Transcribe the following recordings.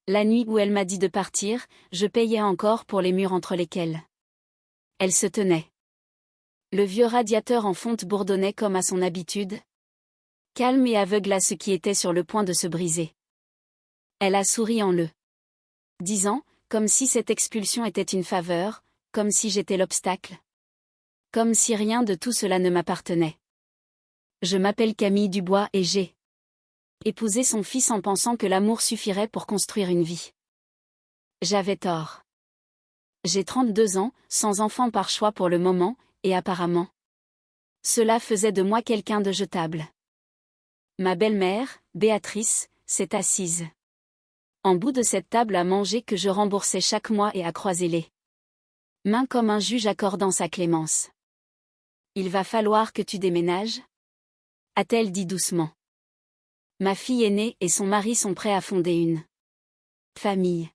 La nuit où elle m'a dit de partir, je payais encore pour les murs entre lesquels elle se tenait. Le vieux radiateur en fonte bourdonnait comme à son habitude, calme et aveugle à ce qui était sur le point de se briser. Elle a souri en le disant, comme si cette expulsion était une faveur, comme si j'étais l'obstacle. Comme si rien de tout cela ne m'appartenait. Je m'appelle Camille Dubois et j'ai épousé son fils en pensant que l'amour suffirait pour construire une vie. J'avais tort. J'ai 32 ans, sans enfant par choix pour le moment, et apparemment, cela faisait de moi quelqu'un de jetable. Ma belle-mère, Béatrice, s'est assise en bout de cette table à manger que je remboursais chaque mois et à croiser les mains comme un juge accordant sa clémence. Il va falloir que tu déménages, a-t-elle dit doucement. Ma fille aînée et son mari sont prêts à fonder une famille.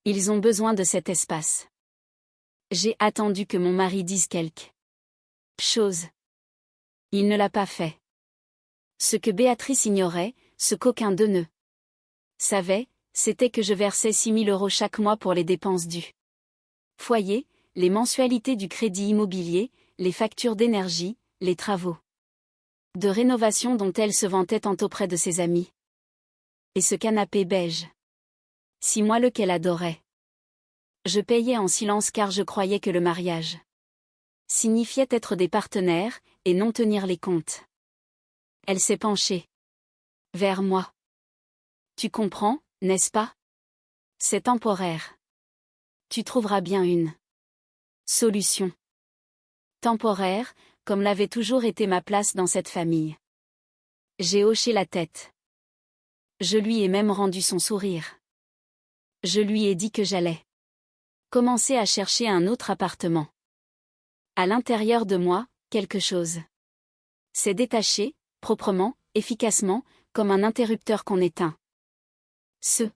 Ils ont besoin de cet espace. J'ai attendu que mon mari dise quelque chose. Il ne l'a pas fait. Ce que Béatrice ignorait, ce qu'aucun d'eux ne savait, c'était que je versais 6 000 € chaque mois pour les dépenses du foyer, les mensualités du crédit immobilier, les factures d'énergie, les travaux de rénovation dont elle se vantait tant auprès de ses amis. Et ce canapé beige. 6 mois lequel adorait. Je payais en silence car je croyais que le mariage signifiait être des partenaires, et non tenir les comptes. Elle s'est penchée vers moi. Tu comprends, n'est-ce pas? C'est temporaire. Tu trouveras bien une solution. Temporaire, comme l'avait toujours été ma place dans cette famille. J'ai hoché la tête. Je lui ai même rendu son sourire. Je lui ai dit que j'allais commencer à chercher un autre appartement. À l'intérieur de moi, quelque chose s'est détaché, proprement, efficacement, comme un interrupteur qu'on éteint. Ce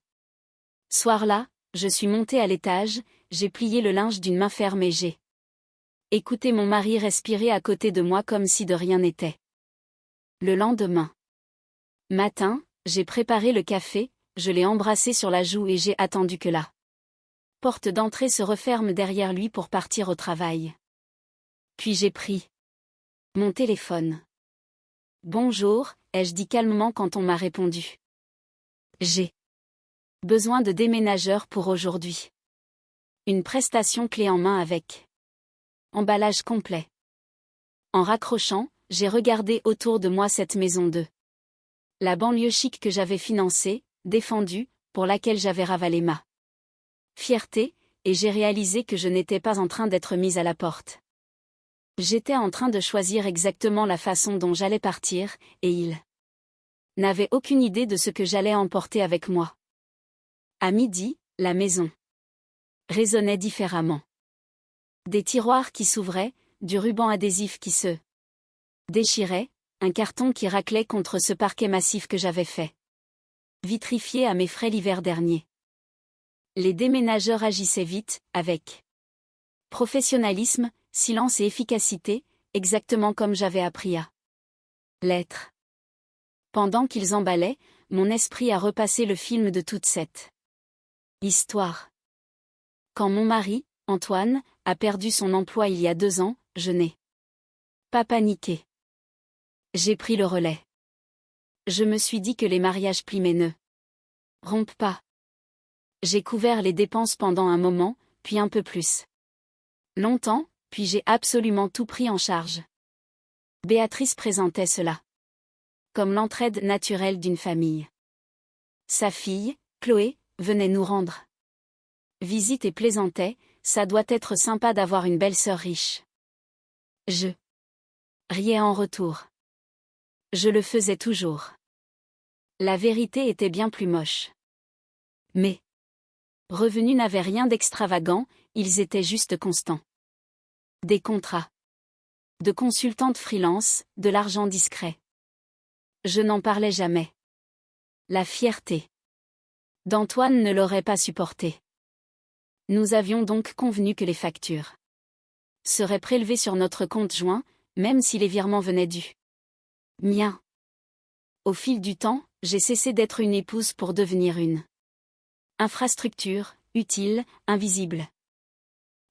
soir-là, je suis montée à l'étage, j'ai plié le linge d'une main ferme et j'ai écouté mon mari respirer à côté de moi comme si de rien n'était. Le lendemain matin, j'ai préparé le café, je l'ai embrassé sur la joue et j'ai attendu que la porte d'entrée se referme derrière lui pour partir au travail. Puis j'ai pris mon téléphone. Bonjour, ai-je dit calmement quand on m'a répondu. J'ai besoin de déménageurs pour aujourd'hui. Une prestation clé en main avec emballage complet. En raccrochant, j'ai regardé autour de moi cette maison de la banlieue chic que j'avais financée, défendue, pour laquelle j'avais ravalé ma fierté, et j'ai réalisé que je n'étais pas en train d'être mise à la porte. J'étais en train de choisir exactement la façon dont j'allais partir, et il n'avait aucune idée de ce que j'allais emporter avec moi. À midi, la maison résonnait différemment. Des tiroirs qui s'ouvraient, du ruban adhésif qui se déchirait, un carton qui raclait contre ce parquet massif que j'avais fait vitrifier à mes frais l'hiver dernier. Les déménageurs agissaient vite, avec professionnalisme, silence et efficacité, exactement comme j'avais appris à l'être. Pendant qu'ils emballaient, mon esprit a repassé le film de toute cette histoire. Quand mon mari, Antoine, a perdu son emploi il y a 2 ans, je n'ai pas paniqué. J'ai pris le relais. Je me suis dit que les mariages plimés ne rompent pas. J'ai couvert les dépenses pendant un moment, puis un peu plus longtemps, puis j'ai absolument tout pris en charge. Béatrice présentait cela comme l'entraide naturelle d'une famille. Sa fille, Chloé, venait nous rendre visite et plaisantait, ça doit être sympa d'avoir une belle-sœur riche. Je riais en retour. Je le faisais toujours. La vérité était bien plus moche. Mes revenus n'avaient rien d'extravagant, ils étaient juste constants. Des contrats de consultante freelance, de l'argent discret. Je n'en parlais jamais. La fierté d'Antoine ne l'aurait pas supporté. Nous avions donc convenu que les factures seraient prélevées sur notre compte joint, même si les virements venaient du mien. Au fil du temps, j'ai cessé d'être une épouse pour devenir une Infrastructure, utile, invisible.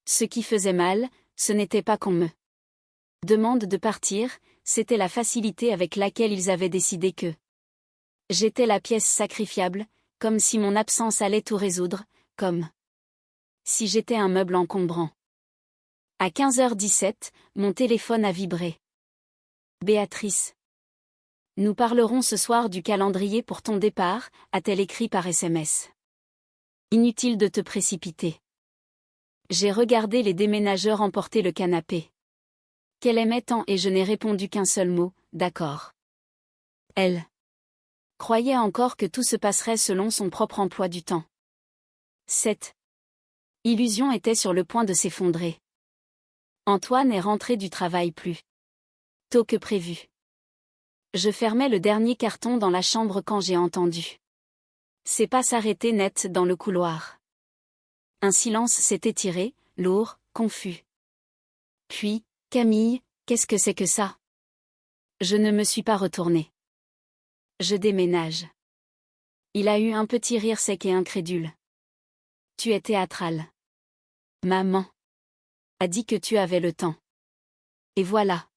Ce qui faisait mal, ce n'était pas qu'on me demande de partir, c'était la facilité avec laquelle ils avaient décidé que j'étais la pièce sacrifiable, comme si mon absence allait tout résoudre, comme si j'étais un meuble encombrant. À 15h17, mon téléphone a vibré. Béatrice. Nous parlerons ce soir du calendrier pour ton départ, a-t-elle écrit par SMS. Inutile de te précipiter. J'ai regardé les déménageurs emporter le canapé. Qu'elle aimait tant et je n'ai répondu qu'un seul mot, d'accord. Elle croyait encore que tout se passerait selon son propre emploi du temps. Cette illusion était sur le point de s'effondrer. Antoine est rentré du travail plus tôt que prévu. Je fermais le dernier carton dans la chambre quand j'ai entendu ses pas s'arrêter net dans le couloir. Un silence s'est étiré, lourd, confus. Puis, Camille, qu'est-ce que c'est que ça? Je ne me suis pas retournée. Je déménage. Il a eu un petit rire sec et incrédule. Tu es théâtrale. Maman a dit que tu avais le temps. Et voilà.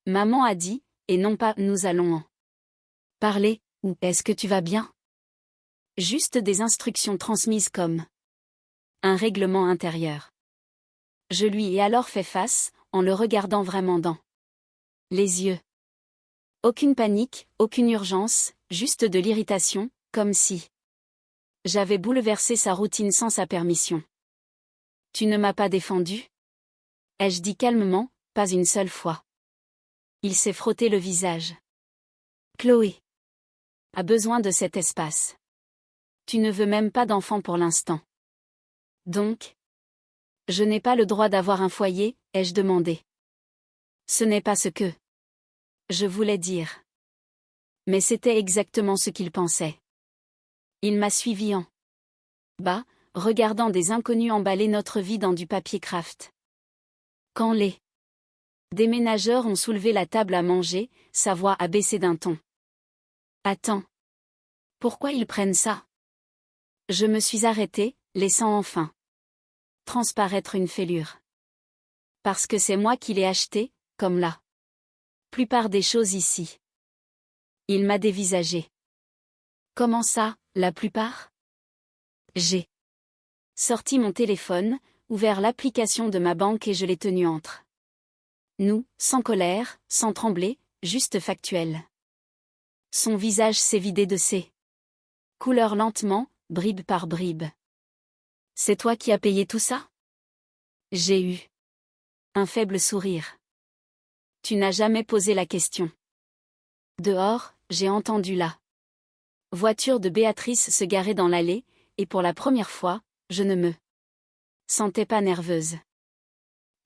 Maman a dit, et non pas nous allons en parler, ou est-ce que tu vas bien? Juste des instructions transmises comme un règlement intérieur. Je lui ai alors fait face, en le regardant vraiment dans les yeux. Aucune panique, aucune urgence, juste de l'irritation, comme si j'avais bouleversé sa routine sans sa permission. Tu ne m'as pas défendu? Ai-je dit calmement, pas une seule fois. Il s'est frotté le visage. Chloé a besoin de cet espace. Tu ne veux même pas d'enfant pour l'instant. Donc, je n'ai pas le droit d'avoir un foyer, ai-je demandé. Ce n'est pas ce que je voulais dire. Mais c'était exactement ce qu'il pensait. Il m'a suivi en bas, regardant des inconnus emballer notre vie dans du papier craft. Quand les déménageurs ont soulevé la table à manger, sa voix a baissé d'un ton. Attends. Pourquoi ils prennent ça? Je me suis arrêtée, laissant enfin transparaître une fêlure. Parce que c'est moi qui l'ai acheté, comme la plupart des choses ici. Il m'a dévisagé. Comment ça, la plupart? J'ai sorti mon téléphone, ouvert l'application de ma banque et je l'ai tenu entre nous, sans colère, sans trembler, juste factuel. Son visage s'est vidé de ses couleurs lentement, bribe par bribe. C'est toi qui as payé tout ça? J'ai eu un faible sourire. Tu n'as jamais posé la question. Dehors, j'ai entendu la voiture de Béatrice se garer dans l'allée, et pour la première fois, je ne me sentais pas nerveuse.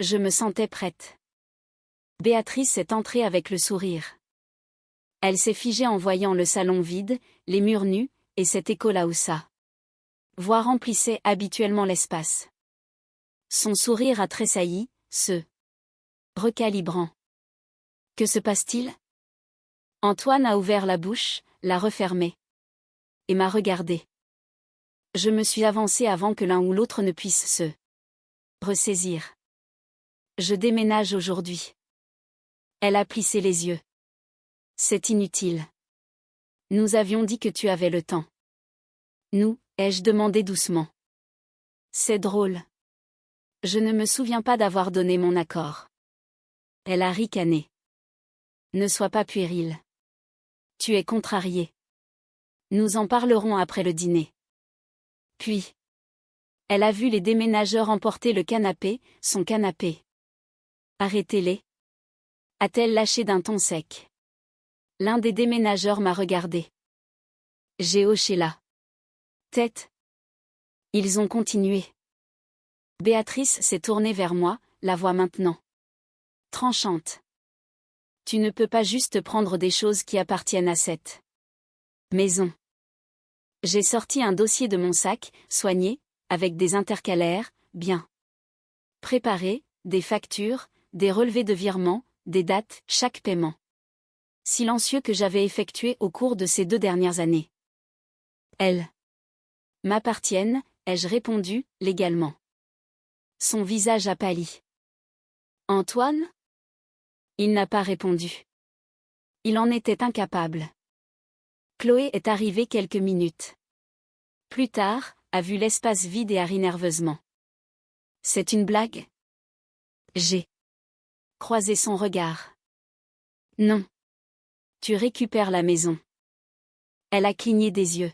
Je me sentais prête. Béatrice est entrée avec le sourire. Elle s'est figée en voyant le salon vide, les murs nus, et cet écho là où sa voix remplissait habituellement l'espace. Son sourire a tressailli, se recalibrant. Que se passe-t-il? Antoine a ouvert la bouche, l'a refermée. Et m'a regardé. Je me suis avancée avant que l'un ou l'autre ne puisse se ressaisir. Je déménage aujourd'hui. Elle a plissé les yeux. C'est inutile. Nous avions dit que tu avais le temps. Nous, ai-je demandé doucement. C'est drôle. Je ne me souviens pas d'avoir donné mon accord. Elle a ricané. Ne sois pas puéril. Tu es contrarié. Nous en parlerons après le dîner. Puis, elle a vu les déménageurs emporter le canapé, son canapé. Arrêtez-les. A-t-elle lâché d'un ton sec. L'un des déménageurs m'a regardé. J'ai hoché la tête. Ils ont continué. Béatrice s'est tournée vers moi, la voix maintenant tranchante. Tu ne peux pas juste prendre des choses qui appartiennent à cette maison. J'ai sorti un dossier de mon sac, soigné, avec des intercalaires, bien préparés, des factures, des relevés de virement, des dates, chaque paiement silencieux que j'avais effectué au cours de ces 2 dernières années. Elle M'appartiennent, ai-je répondu, légalement. Son visage a pâli. Antoine? Il n'a pas répondu. Il en était incapable. Chloé est arrivée quelques minutes plus tard, a vu l'espace vide et a ri nerveusement. C'est une blague? J'ai croisé son regard. Non. Tu récupères la maison. Elle a cligné des yeux.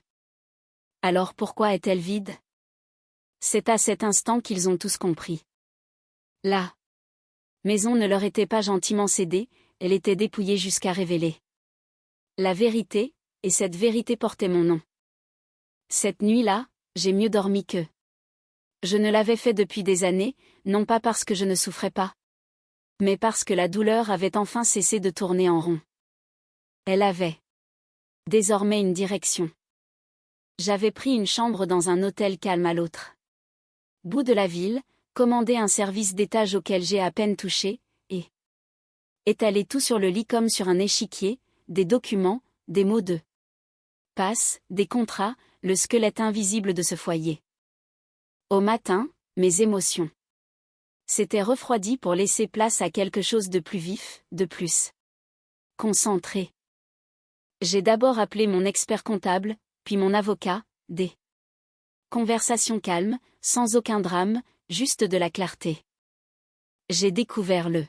Alors pourquoi est-elle vide? C'est à cet instant qu'ils ont tous compris. La maison ne leur était pas gentiment cédée, elle était dépouillée jusqu'à révéler la vérité, et cette vérité portait mon nom. Cette nuit-là, j'ai mieux dormi qu'eux. Je ne l'avais fait depuis des années, non pas parce que je ne souffrais pas, mais parce que la douleur avait enfin cessé de tourner en rond. Elle avait désormais une direction. J'avais pris une chambre dans un hôtel calme à l'autre bout de la ville, commandé un service d'étage auquel j'ai à peine touché, et étalé tout sur le lit comme sur un échiquier, des documents, des mots de passe, des contrats, le squelette invisible de ce foyer. Au matin, mes émotions s'étaient refroidies pour laisser place à quelque chose de plus vif, de plus concentré. J'ai d'abord appelé mon expert comptable, puis mon avocat, des conversations calmes, sans aucun drame, juste de la clarté. J'ai découvert le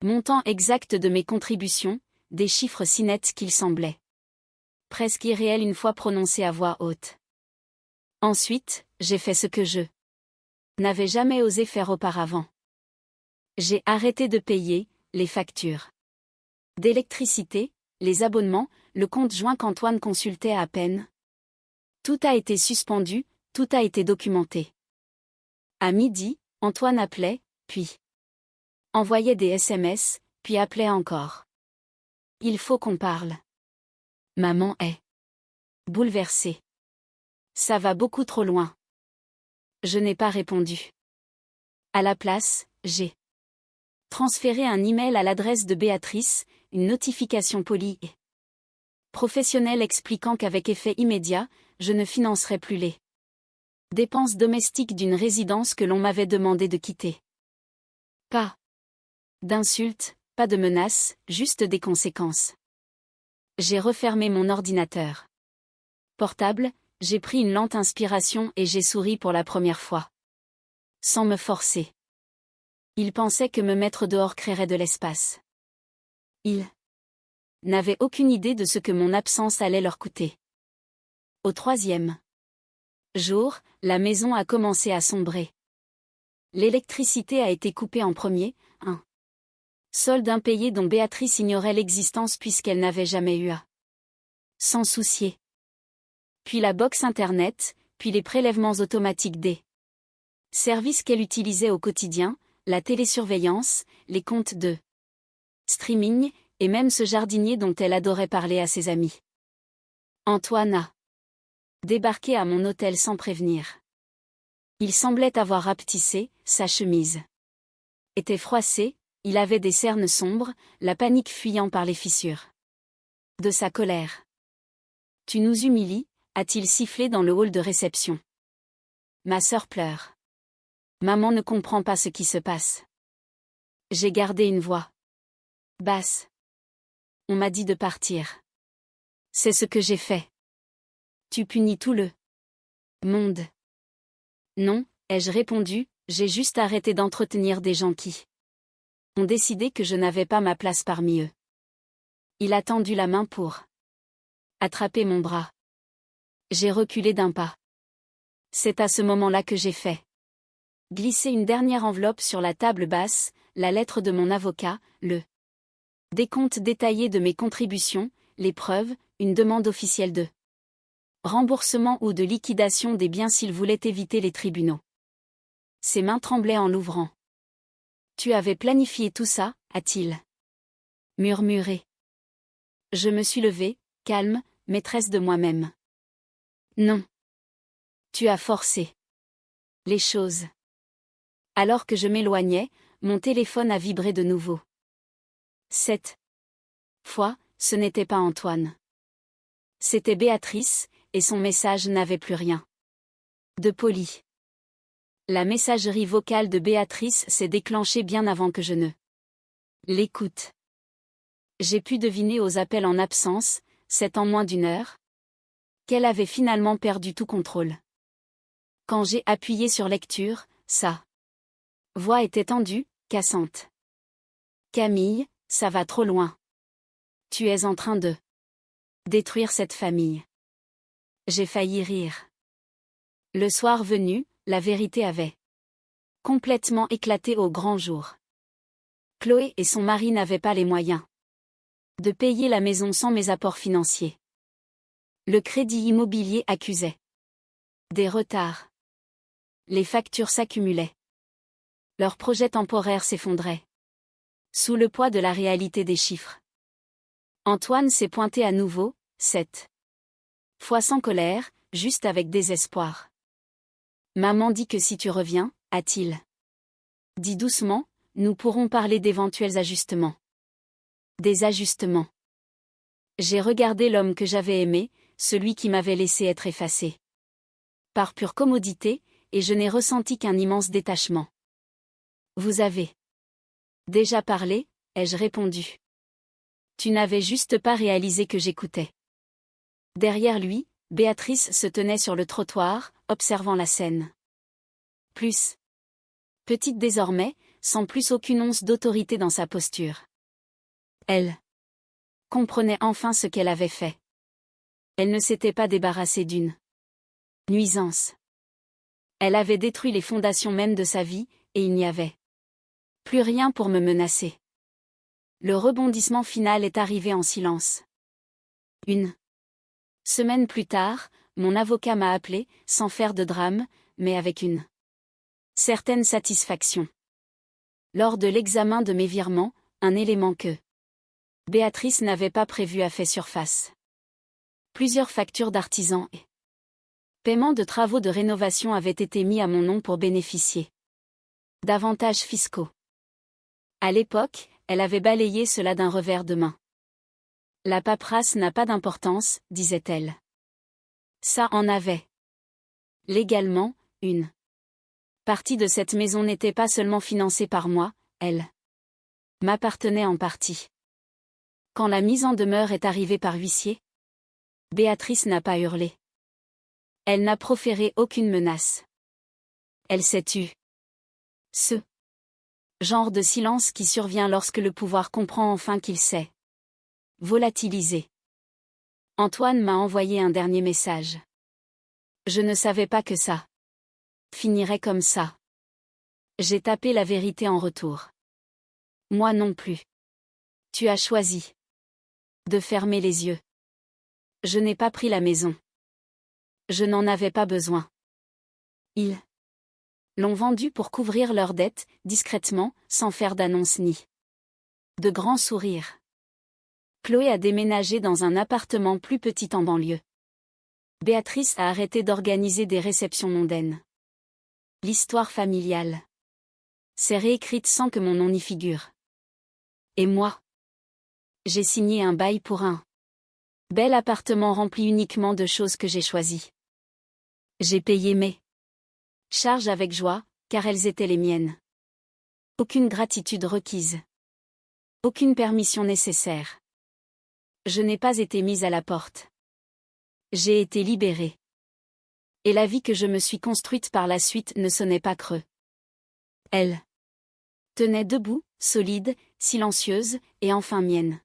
montant exact de mes contributions, des chiffres si nets qu'ils semblaient presque irréels une fois prononcés à voix haute. Ensuite, j'ai fait ce que je n'avais jamais osé faire auparavant. J'ai arrêté de payer les factures d'électricité, les abonnements, le compte joint qu'Antoine consultait à peine. Tout a été suspendu, tout a été documenté. À midi, Antoine appelait, puis envoyait des SMS, puis appelait encore. Il faut qu'on parle. Maman est bouleversée. Ça va beaucoup trop loin. Je n'ai pas répondu. À la place, j'ai transféré un email à l'adresse de Béatrice, une notification polie et professionnelle expliquant qu'avec effet immédiat, je ne financerai plus les dépenses domestiques d'une résidence que l'on m'avait demandé de quitter. Pas d'insultes, pas de menaces, juste des conséquences. J'ai refermé mon ordinateur portable, j'ai pris une lente inspiration et j'ai souri pour la première fois. Sans me forcer. Ils pensaient que me mettre dehors créerait de l'espace. Ils n'avaient aucune idée de ce que mon absence allait leur coûter. Au 3e jour, la maison a commencé à sombrer. L'électricité a été coupée en premier, un solde impayé dont Béatrice ignorait l'existence puisqu'elle n'avait jamais eu à s'en soucier. Puis la box internet, puis les prélèvements automatiques des services qu'elle utilisait au quotidien, la télésurveillance, les comptes de streaming, et même ce jardinier dont elle adorait parler à ses amis. Antoine a débarqué à mon hôtel sans prévenir. Il semblait avoir rapetissé, sa chemise était froissée, il avait des cernes sombres, la panique fuyant par les fissures de sa colère. Tu nous humilies, a-t-il sifflé dans le hall de réception. Ma sœur pleure. Maman ne comprend pas ce qui se passe. J'ai gardé une voix basse. On m'a dit de partir. C'est ce que j'ai fait. Tu punis tout le monde. Non, ai-je répondu, j'ai juste arrêté d'entretenir des gens qui ont décidé que je n'avais pas ma place parmi eux. Il a tendu la main pour attraper mon bras. J'ai reculé d'un pas. C'est à ce moment-là que j'ai fait glisser une dernière enveloppe sur la table basse, la lettre de mon avocat, le décompte détaillé de mes contributions, les preuves, une demande officielle de remboursement ou de liquidation des biens s'il voulait éviter les tribunaux. Ses mains tremblaient en l'ouvrant. Tu avais planifié tout ça, a-t-il murmuré. Je me suis levée, calme, maîtresse de moi-même. Non. Tu as forcé les choses. Alors que je m'éloignais, mon téléphone a vibré de nouveau. Cette fois, ce n'était pas Antoine. C'était Béatrice, et son message n'avait plus rien De Polly. La messagerie vocale de Béatrice s'est déclenchée bien avant que je ne l'écoute. J'ai pu deviner aux appels en absence, c'est en moins d'une heure, qu'elle avait finalement perdu tout contrôle. Quand j'ai appuyé sur lecture, sa voix était tendue, cassante. Camille, ça va trop loin. Tu es en train de détruire cette famille. J'ai failli rire. Le soir venu, la vérité avait complètement éclaté au grand jour. Chloé et son mari n'avaient pas les moyens de payer la maison sans mes apports financiers. Le crédit immobilier accusait des retards. Les factures s'accumulaient. Leur projet temporaire s'effondrait sous le poids de la réalité des chiffres. Antoine s'est pointé à nouveau, cette fois sans colère, juste avec désespoir. Maman dit que si tu reviens, a-t-il dit doucement, nous pourrons parler d'éventuels ajustements. Des ajustements. J'ai regardé l'homme que j'avais aimé, celui qui m'avait laissé être effacé par pure commodité, et je n'ai ressenti qu'un immense détachement. Vous avez déjà parlé, ai-je répondu. Tu n'avais juste pas réalisé que j'écoutais. Derrière lui, Béatrice se tenait sur le trottoir, observant la scène. Plus petite désormais, sans plus aucune once d'autorité dans sa posture. Elle comprenait enfin ce qu'elle avait fait. Elle ne s'était pas débarrassée d'une nuisance. Elle avait détruit les fondations mêmes de sa vie, et il n'y avait plus rien pour me menacer. Le rebondissement final est arrivé en silence. Une semaine plus tard, mon avocat m'a appelé, sans faire de drame, mais avec une certaine satisfaction. Lors de l'examen de mes virements, un élément que Béatrice n'avait pas prévu a fait surface. Plusieurs factures d'artisans et paiements de travaux de rénovation avaient été mis à mon nom pour bénéficier d'avantages fiscaux. À l'époque, elle avait balayé cela d'un revers de main. La paperasse n'a pas d'importance, disait-elle. Ça en avait. Légalement, une partie de cette maison n'était pas seulement financée par moi, elle m'appartenait en partie. Quand la mise en demeure est arrivée par huissier, Béatrice n'a pas hurlé. Elle n'a proféré aucune menace. Elle s'est tue. Ce genre de silence qui survient lorsque le pouvoir comprend enfin qu'il s'est volatilisé. Antoine m'a envoyé un dernier message. Je ne savais pas que ça finirait comme ça. J'ai tapé la vérité en retour. Moi non plus. Tu as choisi de fermer les yeux. Je n'ai pas pris la maison. Je n'en avais pas besoin. Ils l'ont vendue pour couvrir leurs dettes, discrètement, sans faire d'annonce ni de grands sourires. Chloé a déménagé dans un appartement plus petit en banlieue. Béatrice a arrêté d'organiser des réceptions mondaines. L'histoire familiale s'est réécrite sans que mon nom y figure. Et moi, j'ai signé un bail pour un bel appartement rempli uniquement de choses que j'ai choisies. J'ai payé mes charges avec joie, car elles étaient les miennes. Aucune gratitude requise. Aucune permission nécessaire. Je n'ai pas été mise à la porte. J'ai été libérée. Et la vie que je me suis construite par la suite ne sonnait pas creux. Elle tenait debout, solide, silencieuse, et enfin mienne.